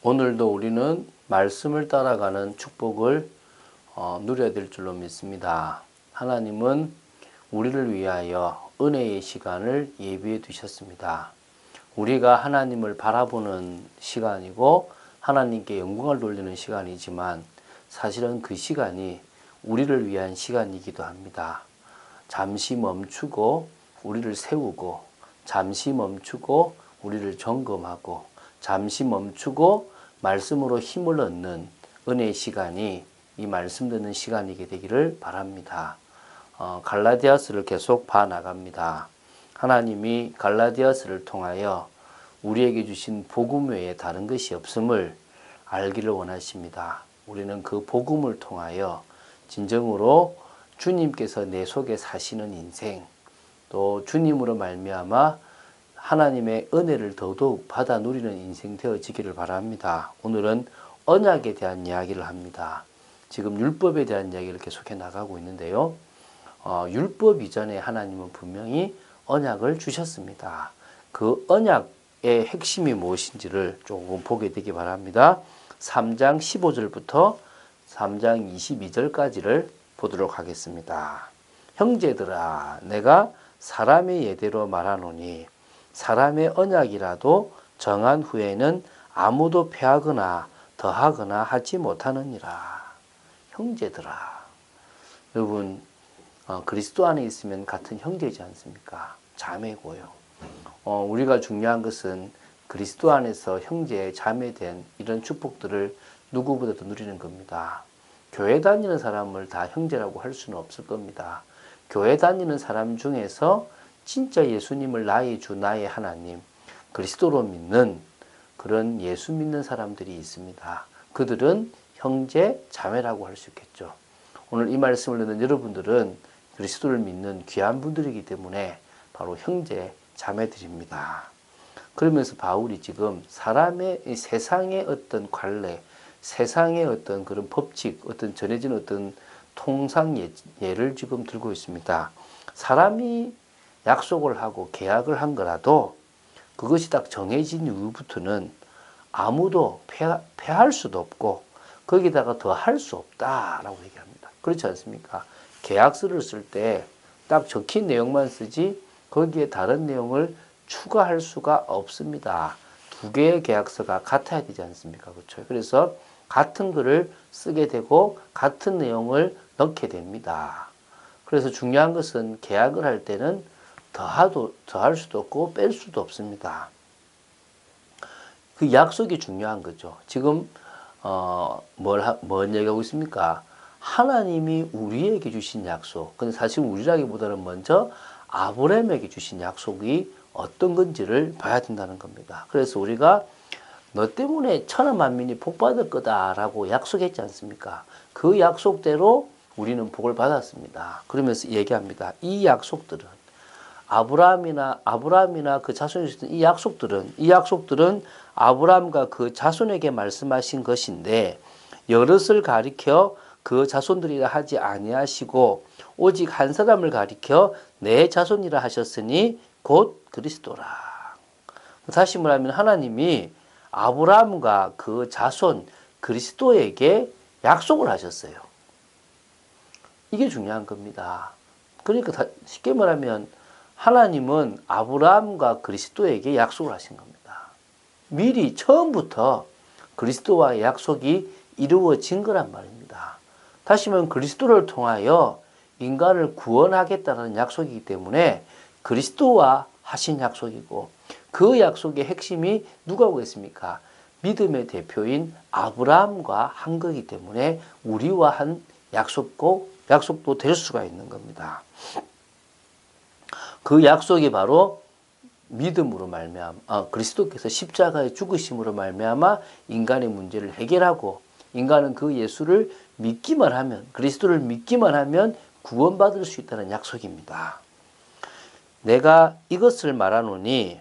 오늘도 우리는 말씀을 따라가는 축복을 누려야 될 줄로 믿습니다. 하나님은 우리를 위하여 은혜의 시간을 예비해 두셨습니다. 우리가 하나님을 바라보는 시간이고 하나님께 영광을 돌리는 시간이지만 사실은 그 시간이 우리를 위한 시간이기도 합니다. 잠시 멈추고 우리를 세우고, 잠시 멈추고 우리를 점검하고, 잠시 멈추고 말씀으로 힘을 얻는 은혜의 시간이 이 말씀 듣는 시간이게 되기를 바랍니다. 갈라디아서를 계속 봐나갑니다. 하나님이 갈라디아서를 통하여 우리에게 주신 복음 외에 다른 것이 없음을 알기를 원하십니다. 우리는 그 복음을 통하여 진정으로 주님께서 내 속에 사시는 인생, 또 주님으로 말미암아 하나님의 은혜를 더더욱 받아 누리는 인생 되어지기를 바랍니다. 오늘은 언약에 대한 이야기를 합니다. 지금 율법에 대한 이야기를 계속해 나가고 있는데요. 율법 이전에 하나님은 분명히 언약을 주셨습니다. 그 언약의 핵심이 무엇인지를 조금 보게 되기 바랍니다. 3장 15절부터 3장 22절까지를 보도록 하겠습니다. 형제들아, 내가 사람의 예대로 말하노니 사람의 언약이라도 정한 후에는 아무도 패하거나 더하거나 하지 못하느니라. 형제들아, 여러분 그리스도 안에 있으면 같은 형제지 않습니까? 자매고요. 우리가 중요한 것은 그리스도 안에서 형제, 자매된 이런 축복들을 누구보다도 누리는 겁니다. 교회 다니는 사람을 다 형제라고 할 수는 없을 겁니다. 교회 다니는 사람 중에서 진짜 예수님을 나의 주, 나의 하나님, 그리스도로 믿는 그런 예수 믿는 사람들이 있습니다. 그들은 형제, 자매라고 할 수 있겠죠. 오늘 이 말씀을 듣는 여러분들은 그리스도를 믿는 귀한 분들이기 때문에 바로 형제, 자매들입니다. 그러면서 바울이 지금 사람의 세상의 어떤 관례, 세상의 어떤 그런 법칙, 어떤 전해진 어떤 통상 예를 지금 들고 있습니다. 사람이 약속을 하고 계약을 한 거라도 그것이 딱 정해진 이후부터는 아무도 패할 수도 없고 거기다가 더 할 수 없다라고 얘기합니다. 그렇지 않습니까? 계약서를 쓸 때 딱 적힌 내용만 쓰지 거기에 다른 내용을 추가할 수가 없습니다. 두 개의 계약서가 같아야 되지 않습니까? 그렇죠? 그래서 같은 글을 쓰게 되고 같은 내용을 넣게 됩니다. 그래서 중요한 것은 계약을 할 때는 더할 수도 없고 뺄 수도 없습니다. 그 약속이 중요한 거죠. 지금 뭘 얘기하고 있습니까? 하나님이 우리에게 주신 약속. 근데 사실 우리라기보다는 먼저 아브라함에게 주신 약속이 어떤 건지를 봐야 된다는 겁니다. 그래서 우리가 너 때문에 천하 만민이 복 받을 거다라고 약속했지 않습니까? 그 약속대로 우리는 복을 받았습니다. 그러면서 얘기합니다. 이 약속들은 아브라함이나 그 자손이 주신 이 약속들은 아브라함과 그 자손에게 말씀하신 것인데 여럿을 가리켜 그 자손들이라 하지 아니하시고 오직 한 사람을 가리켜 내 자손이라 하셨으니 곧 그리스도라. 다시 말하면 하나님이 아브라함과 그 자손 그리스도에게 약속을 하셨어요. 이게 중요한 겁니다. 그러니까 쉽게 말하면 하나님은 아브라함과 그리스도에게 약속을 하신 겁니다. 미리 처음부터 그리스도와의 약속이 이루어진 거란 말입니다. 다시 말하면 그리스도를 통하여 인간을 구원하겠다는 약속이기 때문에 그리스도와 하신 약속이고 그 약속의 핵심이 누가 오겠습니까? 믿음의 대표인 아브라함과 한 거기 때문에 우리와 한 약속도 될 수가 있는 겁니다. 그 약속이 바로 믿음으로 말미암아 그리스도께서 십자가의 죽으심으로 말미암아 인간의 문제를 해결하고 인간은 그 예수를 믿기만 하면 그리스도를 믿기만 하면 구원받을 수 있다는 약속입니다. 내가 이것을 말하노니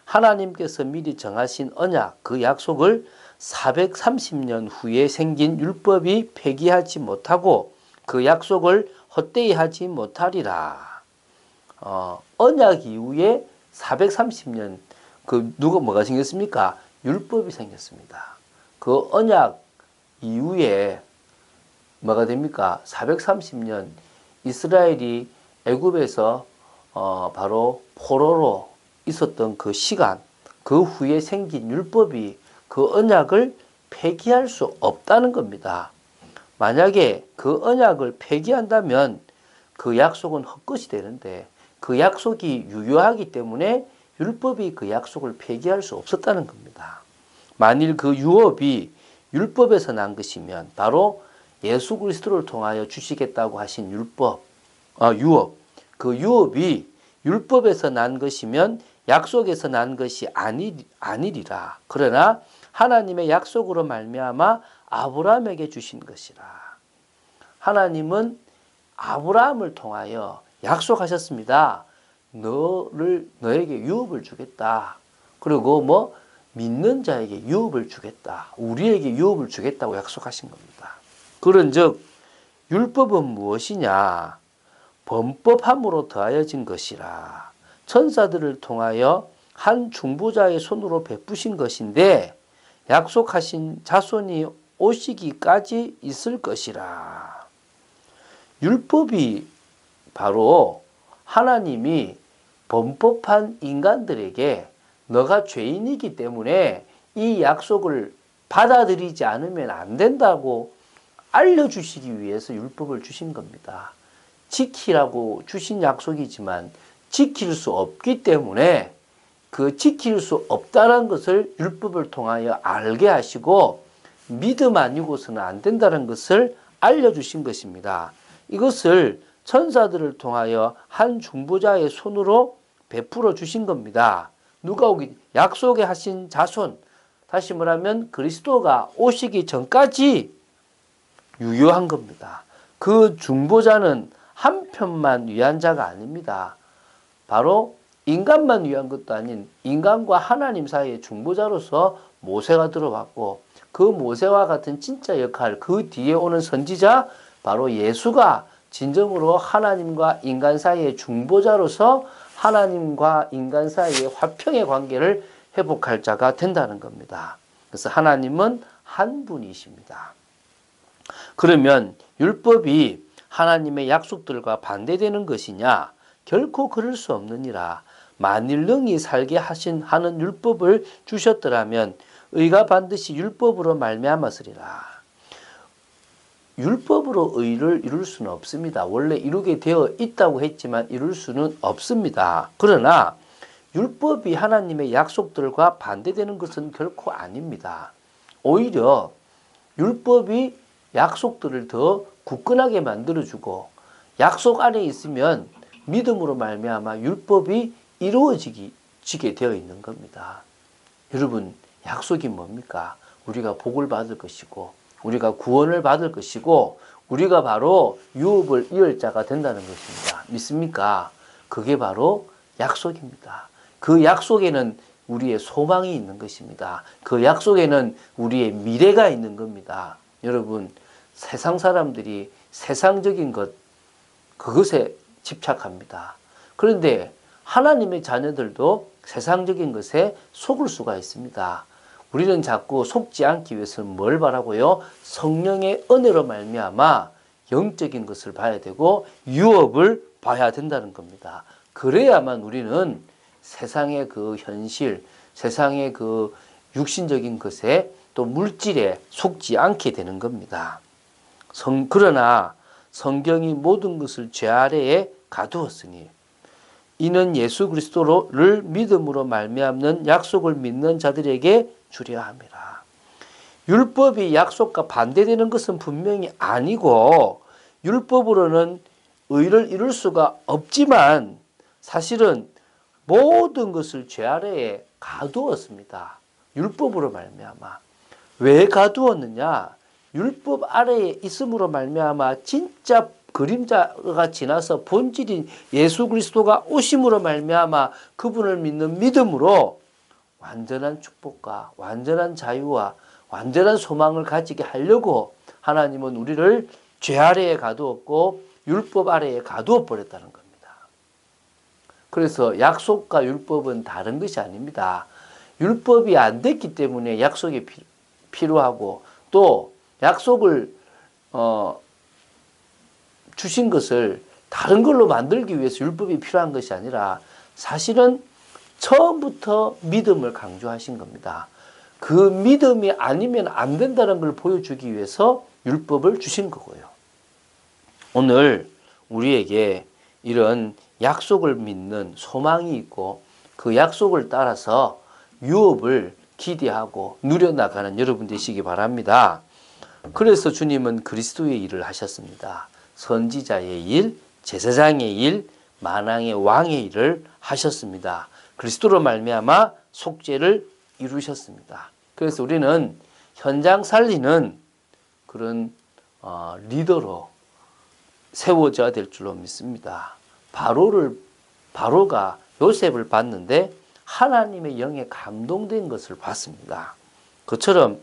하나님께서 미리 정하신 언약 그 약속을 430년 후에 생긴 율법이 폐기하지 못하고 그 약속을 헛되이 하지 못하리라. 언약 이후에 430년 누가 뭐가 생겼습니까? 율법이 생겼습니다. 그 언약 이후에 뭐가 됩니까? 430년 이스라엘이 애굽에서 바로 포로로 있었던 그 시간, 그 후에 생긴 율법이 그 언약을 폐기할 수 없다는 겁니다. 만약에 그 언약을 폐기한다면 그 약속은 헛것이 되는데 그 약속이 유효하기 때문에 율법이 그 약속을 폐기할 수 없었다는 겁니다. 만일 그 유업이 율법에서 난 것이면 바로 예수 그리스도를 통하여 주시겠다고 하신 유업, 그 유업이 율법에서 난 것이면 약속에서 난 것이 아니리라. 그러나 하나님의 약속으로 말미암아 아브라함에게 주신 것이라. 하나님은 아브라함을 통하여 약속하셨습니다. 너에게 유업을 주겠다. 그리고 믿는 자에게 유업을 주겠다. 우리에게 유업을 주겠다고 약속하신 겁니다. 그런즉 율법은 무엇이냐? 범법함으로 더하여진 것이라. 천사들을 통하여 한 중보자의 손으로 베푸신 것인데 약속하신 자손이 오시기까지 있을 것이라. 율법이 바로 하나님이 범법한 인간들에게 너가 죄인이기 때문에 이 약속을 받아들이지 않으면 안 된다고 알려주시기 위해서 율법을 주신 겁니다. 지키라고 주신 약속이지만 지킬 수 없기 때문에 그 지킬 수 없다는 것을 율법을 통하여 알게 하시고 믿음 아니고서는 안 된다는 것을 알려주신 것입니다. 이것을 천사들을 통하여 한 중보자의 손으로 베풀어 주신 겁니다. 누가 오기 약속에 하신 자손, 다시 말하면 그리스도가 오시기 전까지 유효한 겁니다. 그 중보자는 한편만 위한 자가 아닙니다. 바로 인간만 위한 것도 아닌 인간과 하나님 사이의 중보자로서 모세가 들어왔고 그 모세와 같은 진짜 역할, 그 뒤에 오는 선지자 바로 예수가 진정으로 하나님과 인간 사이의 중보자로서 하나님과 인간 사이의 화평의 관계를 회복할 자가 된다는 겁니다. 그래서 하나님은 한 분이십니다. 그러면 율법이 하나님의 약속들과 반대되는 것이냐? 결코 그럴 수 없느니라. 만일 능히 살게 하는 율법을 주셨더라면 의가 반드시 율법으로 말미암았으리라. 율법으로 의를 이룰 수는 없습니다. 원래 이루게 되어 있다고 했지만 이룰 수는 없습니다. 그러나 율법이 하나님의 약속들과 반대되는 것은 결코 아닙니다. 오히려 율법이 약속들을 더 굳건하게 만들어주고 약속 안에 있으면 믿음으로 말미암아 율법이 이루어지게 되어 있는 겁니다. 여러분, 약속이 뭡니까? 우리가 복을 받을 것이고 우리가 구원을 받을 것이고 우리가 바로 유업을 이을 자가 된다는 것입니다. 믿습니까? 그게 바로 약속입니다. 그 약속에는 우리의 소망이 있는 것입니다. 그 약속에는 우리의 미래가 있는 겁니다. 여러분, 세상 사람들이 세상적인 것, 그것에 집착합니다. 그런데 하나님의 자녀들도 세상적인 것에 속을 수가 있습니다. 우리는 자꾸 속지 않기 위해서는 뭘 바라고요? 성령의 은혜로 말미암아 영적인 것을 봐야 되고 유업을 봐야 된다는 겁니다. 그래야만 우리는 세상의 그 현실, 세상의 그 육신적인 것에 또 물질에 속지 않게 되는 겁니다. 그러나 성경이 모든 것을 죄 아래에 가두었으니 이는 예수 그리스도를 믿음으로 말미암는 약속을 믿는 자들에게 주려 함이라. 율법이 약속과 반대되는 것은 분명히 아니고 율법으로는 의를 이룰 수가 없지만 사실은 모든 것을 죄 아래에 가두었습니다. 율법으로 말미암아. 왜 가두었느냐? 율법 아래에 있음으로 말미암아 진짜 그림자가 지나서 본질인 예수 그리스도가 오심으로 말미암아 그분을 믿는 믿음으로 완전한 축복과 완전한 자유와 완전한 소망을 가지게 하려고 하나님은 우리를 죄 아래에 가두었고 율법 아래에 가두어 버렸다는 겁니다. 그래서 약속과 율법은 다른 것이 아닙니다. 율법이 안 됐기 때문에 약속이 필요하고 또 약속을 주신 것을 다른 걸로 만들기 위해서 율법이 필요한 것이 아니라 사실은 처음부터 믿음을 강조하신 겁니다. 그 믿음이 아니면 안 된다는 걸 보여주기 위해서 율법을 주신 거고요. 오늘 우리에게 이런 약속을 믿는 소망이 있고 그 약속을 따라서 유업을 기대하고 누려나가는 여러분 되시기 바랍니다. 그래서 주님은 그리스도의 일을 하셨습니다. 선지자의 일, 제사장의 일, 만왕의 왕의 일을 하셨습니다. 그리스도로 말미암아 속죄를 이루셨습니다. 그래서 우리는 현장 살리는 그런 리더로 세워져야 될 줄로 믿습니다. 바로가 요셉을 봤는데 하나님의 영에 감동된 것을 봤습니다. 그처럼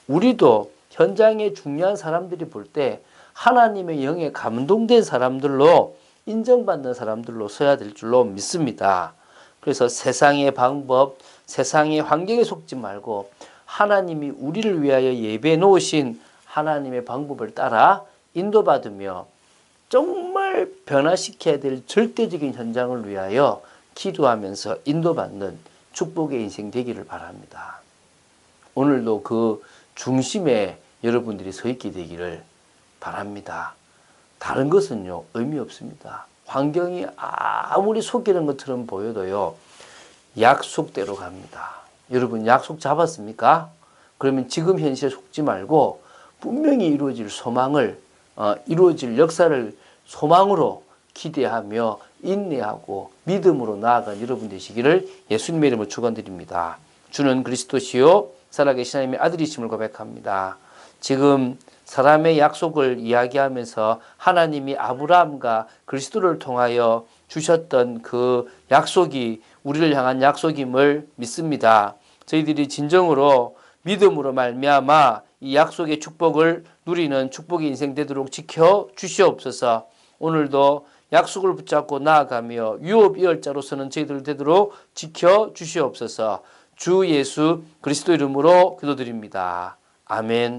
우리도 현장에 중요한 사람들이 볼 때 하나님의 영에 감동된 사람들로 인정받는 사람들로 서야 될 줄로 믿습니다. 그래서 세상의 방법, 세상의 환경에 속지 말고 하나님이 우리를 위하여 예배해 놓으신 하나님의 방법을 따라 인도받으며 정말 변화시켜야 될 절대적인 현장을 위하여 기도하면서 인도받는 축복의 인생 되기를 바랍니다. 오늘도 그 중심에 여러분들이 서 있게 되기를 바랍니다. 다른 것은요, 의미 없습니다. 환경이 아무리 속이는 것처럼 보여도요, 약속대로 갑니다. 여러분 약속 잡았습니까? 그러면 지금 현실에 속지 말고 분명히 이루어질 소망을, 이루어질 역사를 소망으로 기대하며 인내하고 믿음으로 나아간 여러분 되시기를 예수님의 이름으로 축원드립니다. 주는 그리스도시요 살아계신 하나님의 아들이심을 고백합니다. 지금 사람의 약속을 이야기하면서 하나님이 아브라함과 그리스도를 통하여 주셨던 그 약속이 우리를 향한 약속임을 믿습니다. 저희들이 진정으로 믿음으로 말미암아 이 약속의 축복을 누리는 축복의 인생 되도록 지켜 주시옵소서. 오늘도 약속을 붙잡고 나아가며 유업 이열자로서는 저희들 되도록 지켜 주시옵소서. 주 예수 그리스도 이름으로 기도드립니다. 아멘.